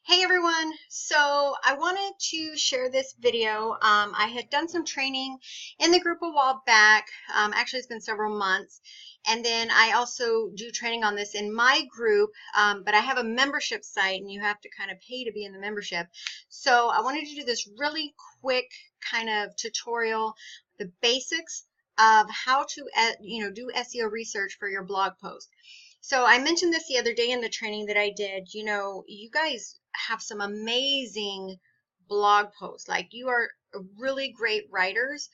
Hey everyone, so I wanted to share this video. I had done some training in the group a while back. Actually, it's been several months. And then I also do training on this in my group, but I have a membership site and you have to kind of pay to be in the membership. So I wanted to do this really quick kind of tutorial, the basics of how to do SEO research for your blog post. So I mentioned this the other day in the training that I did. You guys have some amazing blog posts. Like, you are really great writers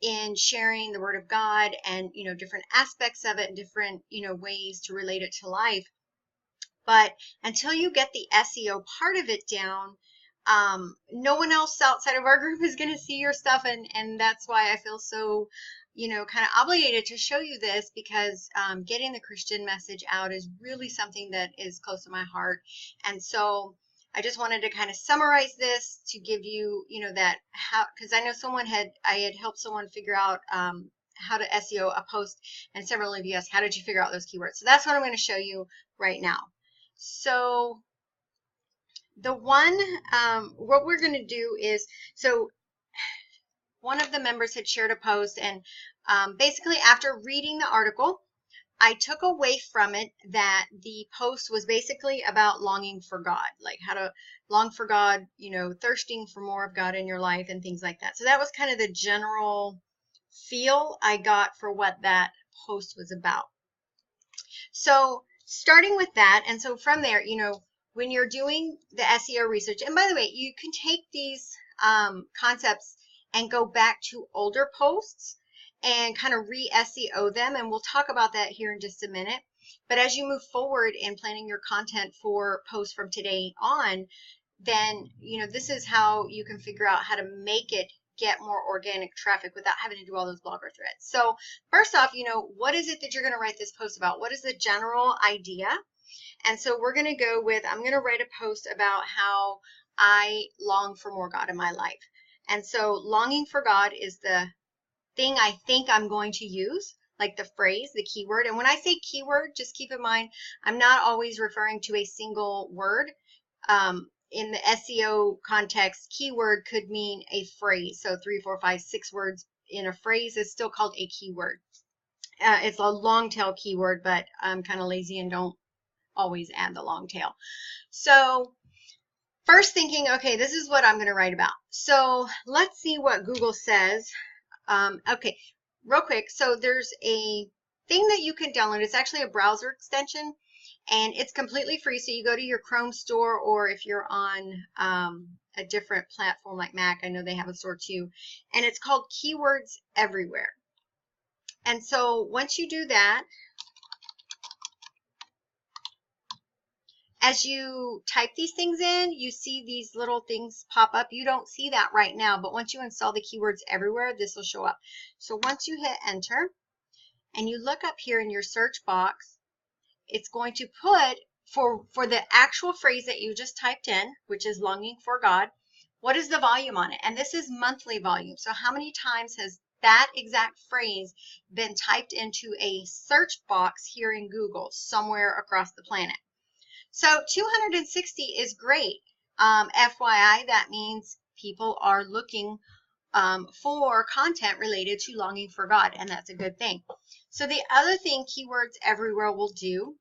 in sharing the Word of God and, different aspects of it and different, ways to relate it to life. But until you get the SEO part of it down, no one else outside of our group is going to see your stuff. And that's why I feel so kind of obligated to show you this, because getting the Christian message out is really something that is close to my heart. And so I just wanted to kind of summarize this to give you, that how, because I know I had helped someone figure out how to SEO a post, and several of you asked, how did you figure out those keywords? So that's what I'm going to show you right now. So the one, what we're going to do is, so one of the members had shared a post, and basically after reading the article, I took away from it that the post was basically about longing for God, like how to long for God, thirsting for more of God in your life and things like that. So that was kind of the general feel I got for what that post was about. So starting with that, and so from there, when you're doing the SEO research, and by the way, you can take these concepts and go back to older posts and kind of re-SEO them, and we'll talk about that here in just a minute. But as you move forward in planning your content for posts from today on, then this is how you can figure out how to make it get more organic traffic without having to do all those blogger threads. So first off, what is it that you're going to write this post about? What is the general idea? And so we're going to go with, I'm going to write a post about how I long for more God in my life. And so longing for God is the thing I think I'm going to use, like the phrase, the keyword. And when I say keyword, just keep in mind, I'm not always referring to a single word. In the SEO context, keyword could mean a phrase. So 3, 4, 5, 6 words in a phrase is still called a keyword. It's a long tail keyword, but I'm kind of lazy and don't always add the long tail. So first thinking, okay, this is what I'm going to write about. So let's see what Google says. Okay, real quick. So there's a thing that you can download. It's actually a browser extension, and it's completely free. So you go to your Chrome store, or if you're on a different platform like Mac, I know they have a store too, and it's called Keywords Everywhere. And so once you do that, as you type these things in, you see these little things pop up. You don't see that right now, but once you install the Keywords Everywhere, this will show up. So once you hit enter and you look up here in your search box, it's going to put for the actual phrase that you just typed in, which is longing for God, what is the volume on it? And this is monthly volume. So how many times has that exact phrase been typed into a search box here in Google somewhere across the planet? So 260 is great. FYI, that means people are looking for content related to longing for God, and that's a good thing. So the other thing Keywords Everywhere will do,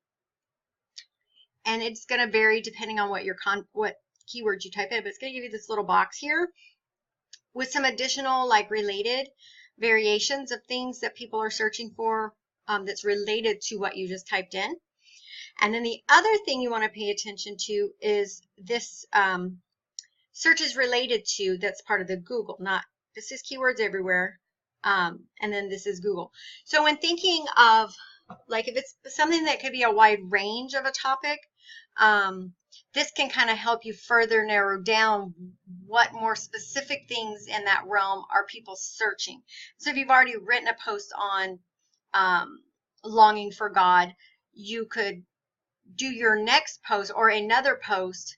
and it's going to vary depending on what keywords you type in, but it's going to give you this little box here with some additional like related variations of things that people are searching for that's related to what you just typed in. And then the other thing you want to pay attention to is this search is related to, that's part of the Google, not, this is Keywords Everywhere, and then this is Google. So when thinking of, like, if it's something that could be a wide range of a topic, this can kind of help you further narrow down what more specific things in that realm are people searching. So if you've already written a post on longing for God, you could do your next post or another post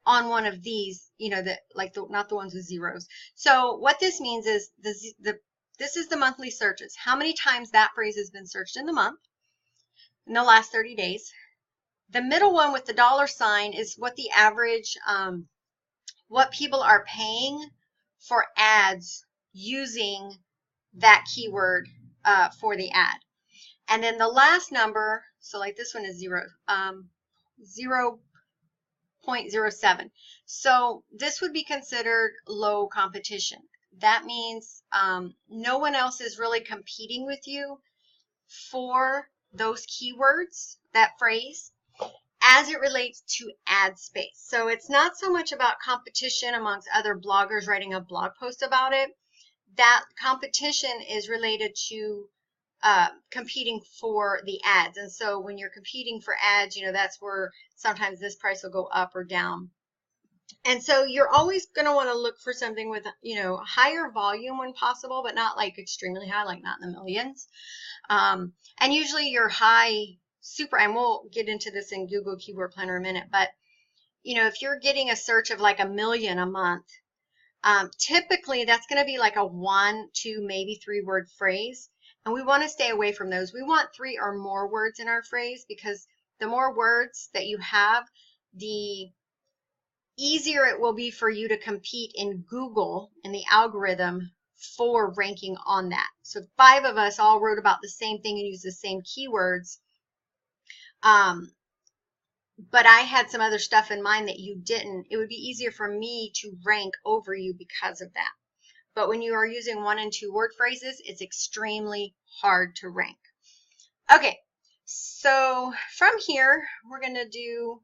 on one of these, not the ones with zeros. So what this means is this is the monthly searches. How many times that phrase has been searched in the month, in the last 30 days. The middle one with the $sign is what the average, what people are paying for ads using that keyword for the ad. And then the last number, so like this one is 0.07. So this would be considered low competition. That means no one else is really competing with you for those keywords, that phrase, as it relates to ad space. So it's not so much about competition amongst other bloggers writing a blog post about it. That competition is related to competing for the ads. And so when you're competing for ads, you know, that's where sometimes this price will go up or down. And so you're always going to want to look for something with, you know, higher volume when possible, but not like extremely high, like not in the millions. And usually your high super, and we'll get into this in Google Keyword Planner in a minute, but you know, if you're getting a search of like 1 million a month, typically that's going to be like a 1, 2, maybe 3 word phrase. And we want to stay away from those. We want 3 or more words in our phrase, because the more words that you have, the easier it will be for you to compete in Google in the algorithm for ranking on that. So 5 of us all wrote about the same thing and used the same keywords. But I had some other stuff in mind that you didn't. It would be easier for me to rank over you because of that. But when you are using 1 and 2 word phrases, it's extremely hard to rank. Okay, so from here, we're going to do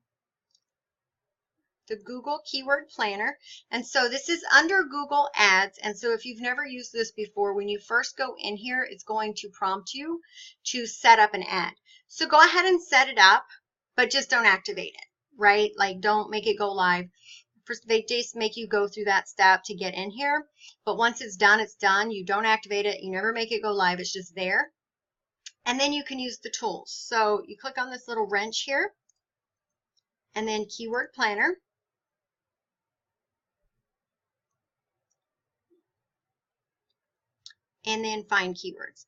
the Google Keyword Planner. And so this is under Google Ads. And so if you've never used this before, when you first go in here, it's going to prompt you to set up an ad. So go ahead and set it up, but just don't activate it, right? Like don't make it go live. First, they just make you go through that step to get in here. But once it's done, it's done. You don't activate it. You never make it go live. It's just there. And then you can use the tools. So you click on this little wrench here, and then Keyword Planner. And then find keywords.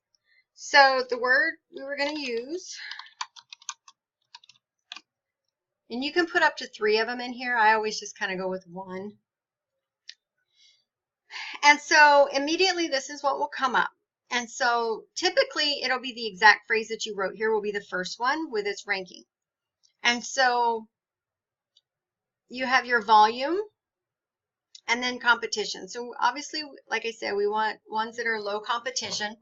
So the word we were going to use, and you can put up to 3 of them in here. I always just kind of go with 1. And so immediately this is what will come up. And so typically it'll be the exact phrase that you wrote here will be the first one with its ranking. And so you have your volume and then competition. So obviously, like I said, we want ones that are low competition.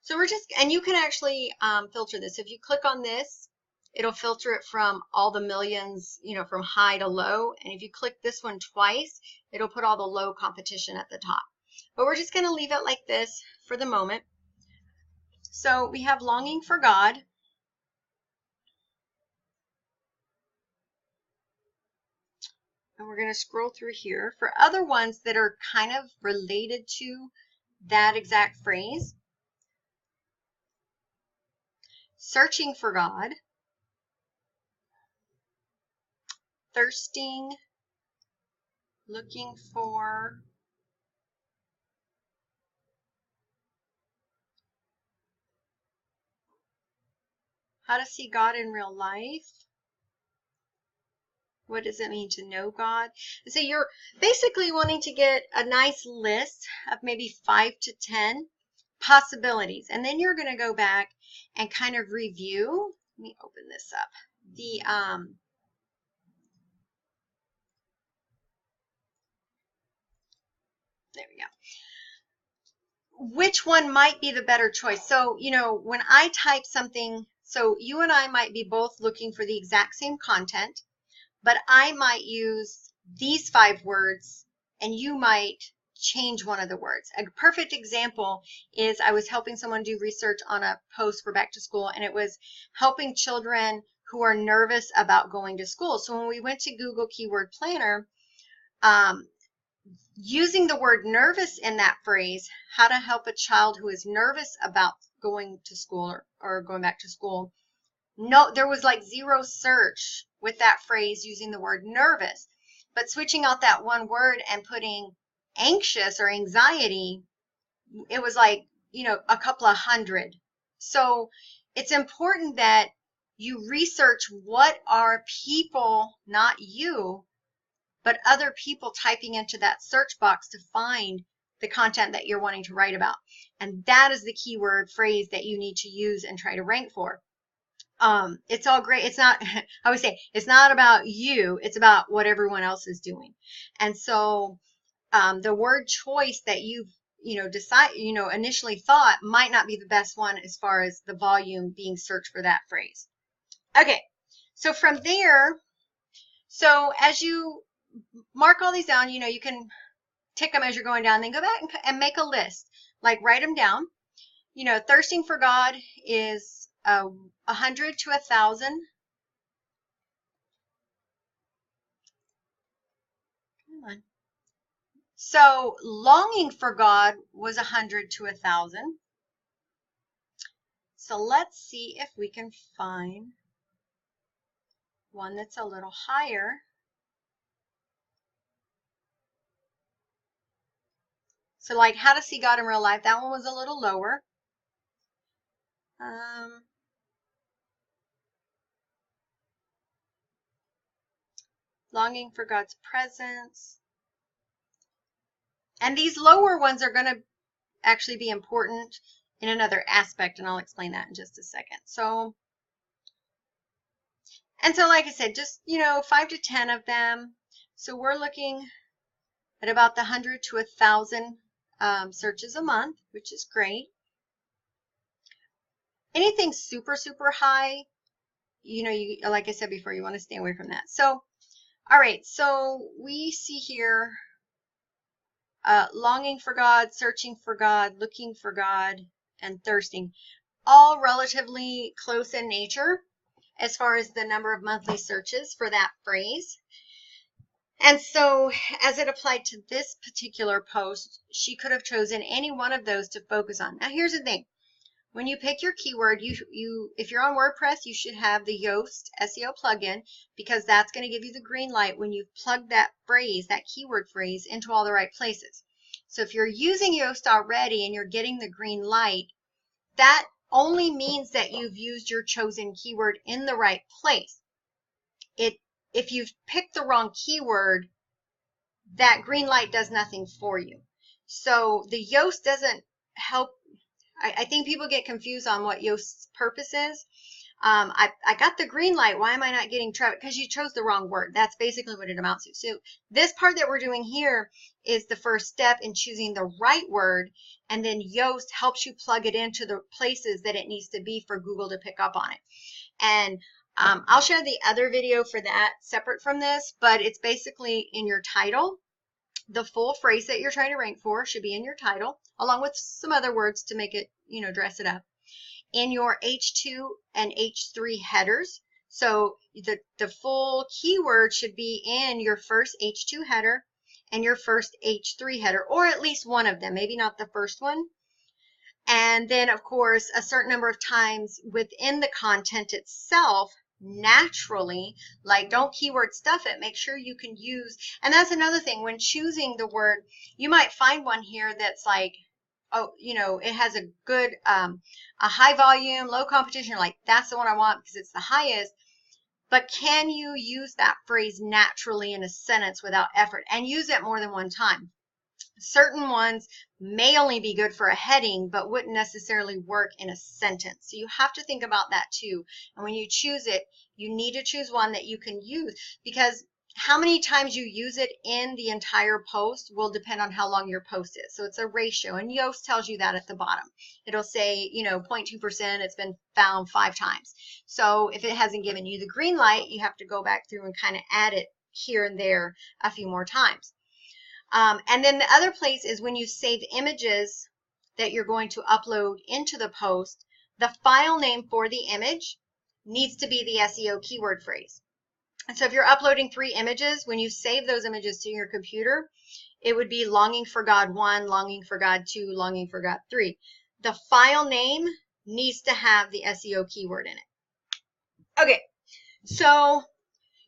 So we're just, and you can actually filter this. If you click on this, it'll filter it from all the millions, you know, from high to low. And if you click this one twice, it'll put all the low competition at the top. But we're just going to leave it like this for the moment. So we have longing for God. And we're going to scroll through here for other ones that are kind of related to that exact phrase. Searching for God. Thirsting. Looking for. How to see God in real life. What does it mean to know God? And so you're basically wanting to get a nice list of maybe 5 to 10 possibilities. And then you're going to go back and kind of review. Let me open this up. There we go. Which one might be the better choice? So, you know, when I type something, so you and I might be both looking for the exact same content, but I might use these 5 words and you might change one of the words. A perfect example is I was helping someone do research on a post for back to school, and it was helping children who are nervous about going to school. So when we went to Google Keyword Planner, using the word nervous in that phrase, how to help a child who is nervous about going to school or going back to school. No, there was like 0 search with that phrase using the word nervous, but switching out that one word and putting anxious or anxiety, it was like, you know, a couple of hundred. So it's important that you research what are people, not you, but other people typing into that search box to find the content that you're wanting to write about. And that is the keyword phrase that you need to use and try to rank for. It's all great. It's not, I always say, it's not about you. It's about what everyone else is doing. And so the word choice that you've, initially thought might not be the best one as far as the volume being searched for that phrase. Okay. So from there, so as you mark all these down, you can tick them as you're going down, then go back and make a list, like write them down. Thirsting for God is 100 to 1,000. Come on. So longing for God was 100 to 1,000. So let's see if we can find one that's a little higher. So like how to see God in real life, that one was a little lower. Longing for God's presence. And these lower ones are going to actually be important in another aspect, and I'll explain that in just a second. So like I said, just, 5 to 10 of them. So we're looking at about the 100 to 1,000 searches a month, which is great. Anything super, super high, like I said before, you want to stay away from that. So, all right, so we see here longing for God, searching for God, looking for God, and thirsting, all relatively close in nature as far as the number of monthly searches for that phrase. And so as it applied to this particular post, she could have chosen any one of those to focus on. Now here's the thing. When you pick your keyword, if you're on WordPress, you should have the Yoast SEO plugin, because that's going to give you the green light when you've plugged that phrase, that keyword phrase, into all the right places. So if you're using Yoast already and you're getting the green light, that only means that you've used your chosen keyword in the right place. If you've picked the wrong keyword, that green light does nothing for you. So the Yoast doesn't help. I think people get confused on what Yoast's purpose is. I got the green light. Why am I not getting traffic? Because you chose the wrong word. That's basically what it amounts to. So this part that we're doing here is the first step in choosing the right word, and then Yoast helps you plug it into the places that it needs to be for Google to pick up on it. And I'll share the other video for that separate from this, but it's basically in your title. The full phrase that you're trying to rank for should be in your title, along with some other words to make it, dress it up. In your H2 and H3 headers. So the full keyword should be in your first H2 header and your first H3 header, or at least one of them, maybe not the first one. And then, of course, a certain number of times within the content itself, naturally, like don't keyword stuff it, make sure you can use. And that's another thing, when choosing the word, you might find one here that's like, oh, it has a good a high volume, low competition. You're like, that's the one I want because it's the highest. But can you use that phrase naturally in a sentence without effort, and use it more than one time? Certain ones may only be good for a heading, but wouldn't necessarily work in a sentence. So you have to think about that too. And when you choose it, you need to choose one that you can use, because how many times you use it in the entire post will depend on how long your post is. So it's a ratio, and Yoast tells you that at the bottom. It'll say, 0.2%, it's been found 5 times. So if it hasn't given you the green light, you have to go back through and kind of add it here and there a few more times. And then the other place is when you save images that you're going to upload into the post, the file name for the image needs to be the SEO keyword phrase. And so if you're uploading 3 images, when you save those images to your computer, it would be Longing for God 1, Longing for God 2, Longing for God 3. The file name needs to have the SEO keyword in it. Okay, so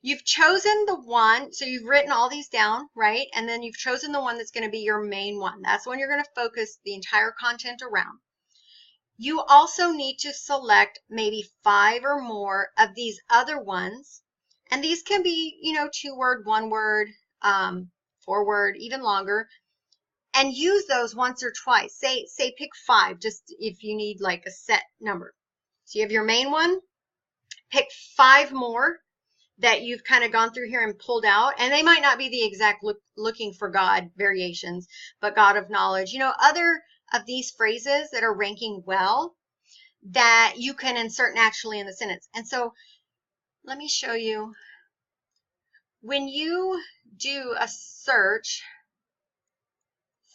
you've chosen the one, so you've written all these down, right? And then you've chosen the one that's going to be your main one. That's when you're going to focus the entire content around. You also need to select maybe 5 or more of these other ones. And these can be, 2-word, 1-word, 4-word, even longer, and use those once or twice. Say pick 5, just if you need like a set number. So you have your main one, pick 5 more that you've kind of gone through here and pulled out, and they might not be the exact looking for God variations, but God of knowledge, other of these phrases that are ranking well that you can insert naturally in the sentence. And so let me show you. When you do a search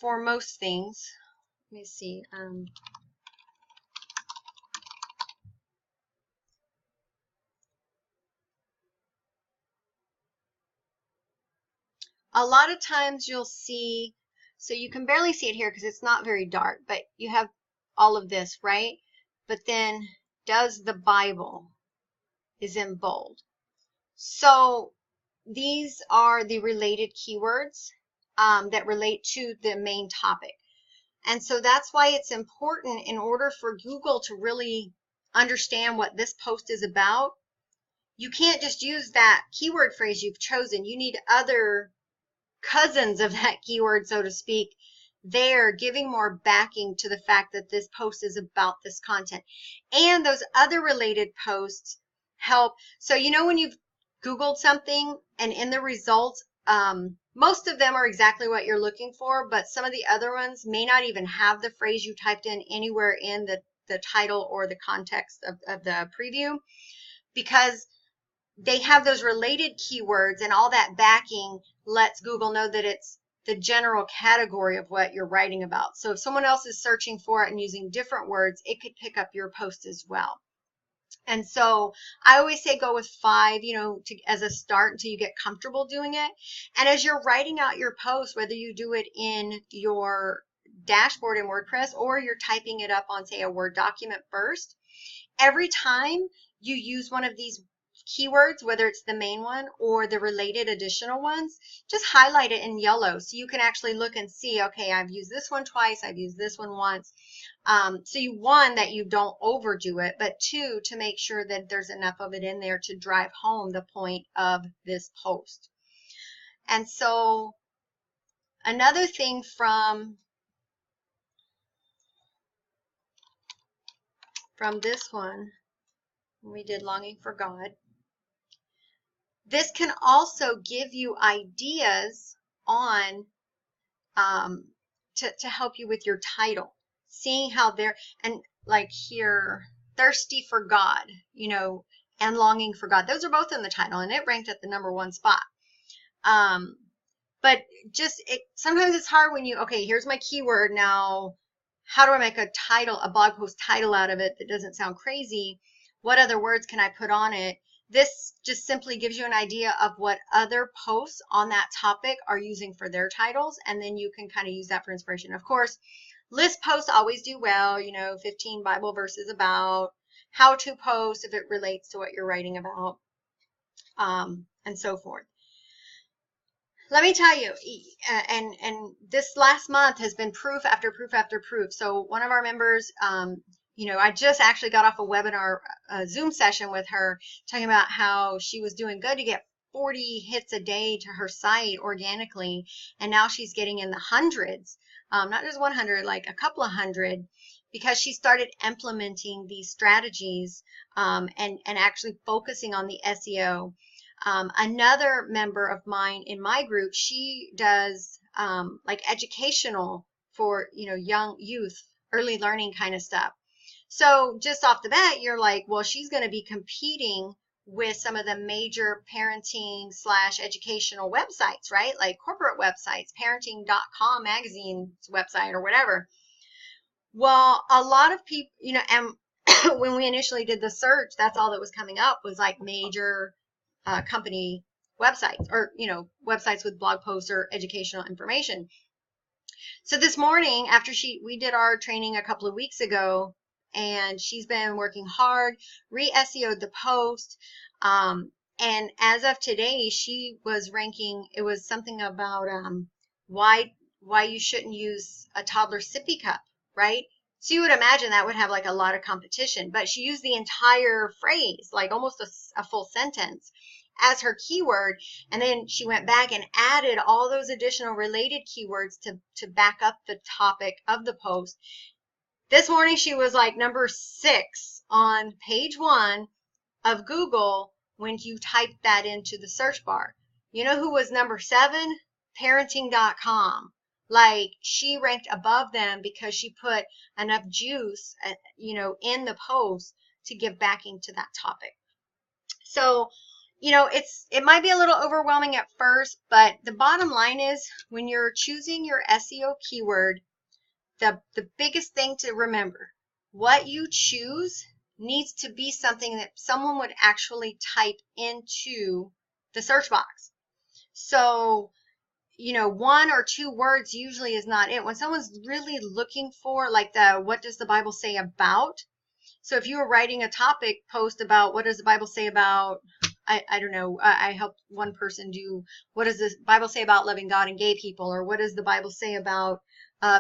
for most things, let me see. A lot of times you'll see, so you can barely see it here because it's not very dark, but you have all of this, right? But then does the Bible is in bold. So these are the related keywords that relate to the main topic. And so that's why it's important, in order for Google to really understand what this post is about, you can't just use that keyword phrase you've chosen. You need other cousins of that keyword, so to speak, there giving more backing to the fact that this post is about this content. And those other related posts help. So when you've Googled something and in the results, most of them are exactly what you're looking for, but some of the other ones may not even have the phrase you typed in anywhere in the title or the context of the preview, because they have those related keywords, and all that backing lets Google know that it's the general category of what you're writing about. So if someone else is searching for it and using different words, it could pick up your post as well. And so I always say go with 5, as a start until you get comfortable doing it. And as you're writing out your post, whether you do it in your dashboard in WordPress or you're typing it up on, say, a Word document first, every time you use one of these keywords, whether it's the main one or the related additional ones, just highlight it in yellow so you can actually look and see, okay, I've used this one twice, I've used this one once. So one, that you don't overdo it, but 2, to make sure that there's enough of it in there to drive home the point of this post. And so another thing from this one, we did Longing for God. This can also give you ideas on to help you with your title, seeing how they're, and like here, thirsty for God, and longing for God. Those are both in the title, and it ranked at the #1 spot. But just sometimes it's hard when okay, here's my keyword. Now, how do I make a blog post title out of it that doesn't sound crazy? What other words can I put on it? This just simply gives you an idea of what other posts on that topic are using for their titles, and then you can kind of use that for inspiration. Of course, list posts always do well, 15 Bible verses about, how-to posts if it relates to what you're writing about, and so forth. Let me tell you, and this last month has been proof after proof after proof. So one of our members, I just actually got off a webinar, a Zoom session with her, talking about how she was doing good to get 40 hits a day to her site organically, and now she's getting in the hundreds, not just 100, like a couple of hundred, because she started implementing these strategies and actually focusing on the SEO. Another member of mine in my group, she does like educational for young youth, early learning kind of stuff. So just off the bat, you're like, well, she's going to be competing with some of the major parenting / educational websites, right? Like corporate websites, parenting.com magazine's website or whatever. Well, a lot of people, and when we initially did the search, that's all that was coming up was like major company websites, or websites with blog posts or educational information. So this morning, after we did our training a couple of weeks ago, and she's been working hard, re-SEO'd the post, and as of today, she was ranking. It was something about why you shouldn't use a toddler sippy cup, right? So you would imagine that would have like a lot of competition, but she used the entire phrase, like almost a full sentence, as her keyword. And then she went back and added all those additional related keywords to back up the topic of the post. This morning she was like number 6 on page 1 of Google when you type that into the search bar. You know who was number 7? Parenting.com. Like, she ranked above them because she put enough juice, in the post to give backing to that topic. So, it might be a little overwhelming at first, but the bottom line is when you're choosing your SEO keyword, the biggest thing to remember, what you choose needs to be something that someone would actually type into the search box. So, 1 or 2 words usually is not it. When someone's really looking for like what does the Bible say about? So if you were writing a topic post about what does the Bible say about, I don't know, I helped one person do, what does the Bible say about loving God and gay people? Or what does the Bible say about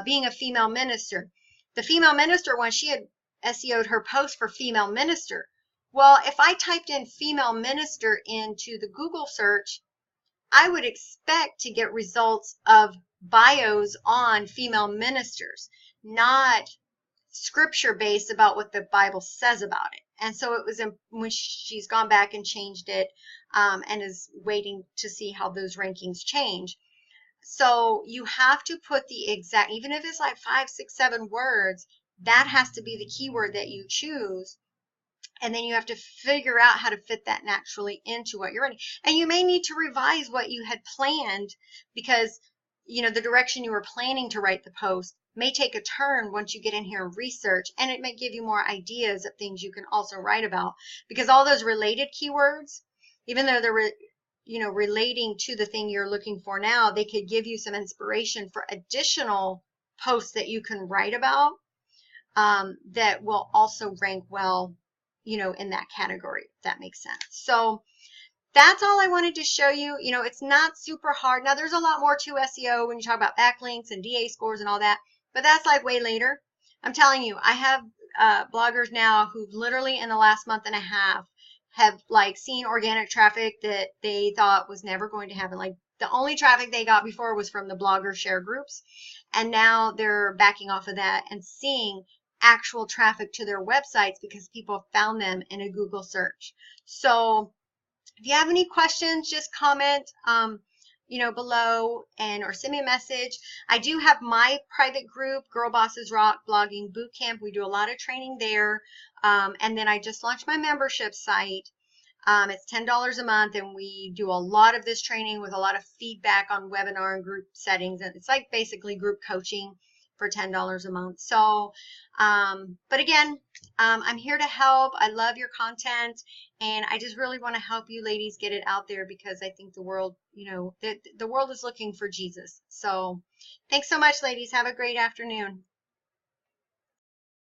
being a female minister? The female minister one, she had SEO'd her post for female minister. Well, if I typed in female minister into the Google search, I would expect to get results of bios on female ministers, not scripture based about what the Bible says about it. And so it was when she's gone back and changed it, and is waiting to see how those rankings change. So you have to put the exact, even if it's like 5, 6, 7 words, that has to be the keyword that you choose. And then you have to figure out how to fit that naturally into what you're writing. And you may need to revise what you had planned because, the direction you were planning to write the post may take a turn once you get in here and research, and it may give you more ideas of things you can also write about, because all those related keywords, even though they're relating to the thing you're looking for now, they could give you some inspiration for additional posts that you can write about, that will also rank well, in that category, if that makes sense. So that's all I wanted to show you. It's not super hard. Now, there's a lot more to SEO when you talk about backlinks and DA scores and all that, but that's like way later. I'm telling you, I have bloggers now who've literally in the last month and a half have like seen organic traffic that they thought was never going to happen. Like, the only traffic they got before was from the blogger share groups, and now they're backing off of that and seeing actual traffic to their websites because people found them in a Google search. So if you have any questions, just comment below or send me a message. I do have my private group, Girl Bosses Rock Blogging Bootcamp. We do a lot of training there. And then I just launched my membership site. It's $10 a month, and we do a lot of this training with a lot of feedback on webinar and group settings. And it's like basically group coaching for $10 a month. So, but again, I'm here to help. I love your content, and I just really want to help you ladies get it out there, because I think the world, the world is looking for Jesus. So thanks so much, ladies. Have a great afternoon.